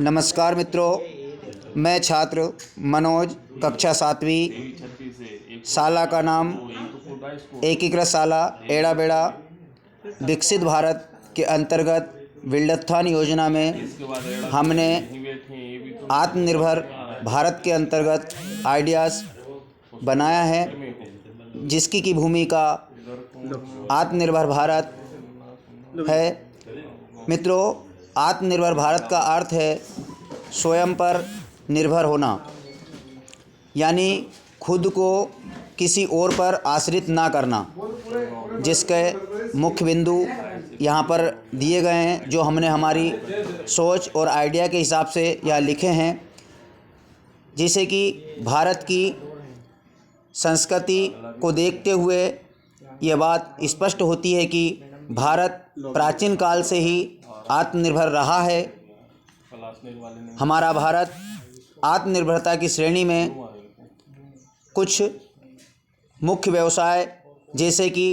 नमस्कार मित्रों, मैं छात्र मनोज, कक्षा 7वीं, शाला का नाम एकीकृत शाला एड़ा बेड़ा, विकसित भारत के अंतर्गत विल्डत्थान योजना में हमने आत्मनिर्भर भारत के अंतर्गत आइडियाज़ बनाया है, जिसकी की भूमिका आत्मनिर्भर भारत है। मित्रों, आत्मनिर्भर भारत का अर्थ है स्वयं पर निर्भर होना, यानी खुद को किसी और पर आश्रित ना करना, जिसके मुख्य बिंदु यहाँ पर दिए गए हैं, जो हमने हमारी सोच और आइडिया के हिसाब से यहाँ लिखे हैं। जैसे कि भारत की संस्कृति को देखते हुए ये बात स्पष्ट होती है कि भारत प्राचीन काल से ही आत्मनिर्भर रहा है। हमारा भारत आत्मनिर्भरता की श्रेणी में कुछ मुख्य व्यवसाय जैसे कि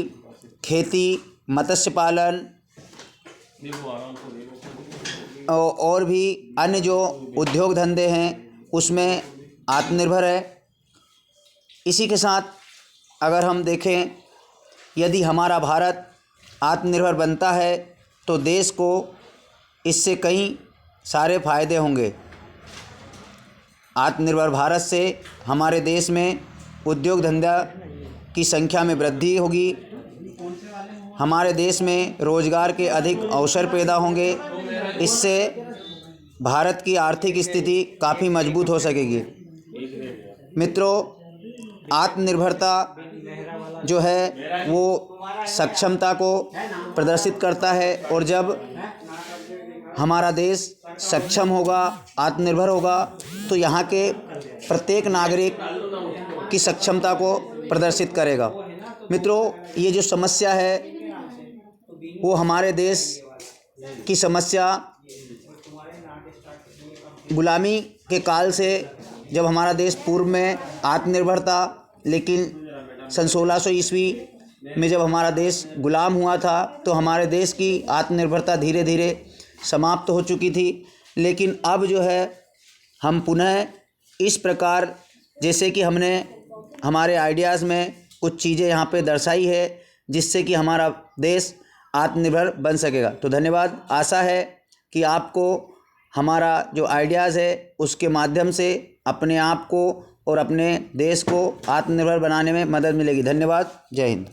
खेती, मत्स्य पालन और भी अन्य जो उद्योग धंधे हैं उसमें आत्मनिर्भर है। इसी के साथ अगर हम देखें, यदि हमारा भारत आत्मनिर्भर बनता है तो देश को इससे कई सारे फ़ायदे होंगे। आत्मनिर्भर भारत से हमारे देश में उद्योग धंधा की संख्या में वृद्धि होगी, हमारे देश में रोज़गार के अधिक अवसर पैदा होंगे। इससे भारत की आर्थिक स्थिति काफ़ी मजबूत हो सकेगी। मित्रों, आत्मनिर्भरता जो है वो सक्षमता को प्रदर्शित करता है, और जब हमारा देश सक्षम होगा, आत्मनिर्भर होगा, तो यहाँ के प्रत्येक नागरिक की सक्षमता को प्रदर्शित करेगा। मित्रों, ये जो समस्या है वो हमारे देश की समस्या गुलामी के काल से, जब हमारा देश पूर्व में आत्मनिर्भर था, लेकिन सन 1600 ईस्वी में जब हमारा देश गुलाम हुआ था तो हमारे देश की आत्मनिर्भरता धीरे धीरे समाप्त हो चुकी थी। लेकिन अब जो है हम पुनः इस प्रकार, जैसे कि हमने हमारे आइडियाज़ में कुछ चीज़ें यहाँ पे दर्शाई है, जिससे कि हमारा देश आत्मनिर्भर बन सकेगा। तो धन्यवाद। आशा है कि आपको हमारा जो आइडियाज़ है उसके माध्यम से अपने आप को और अपने देश को आत्मनिर्भर बनाने में मदद मिलेगी। धन्यवाद। जय हिंद।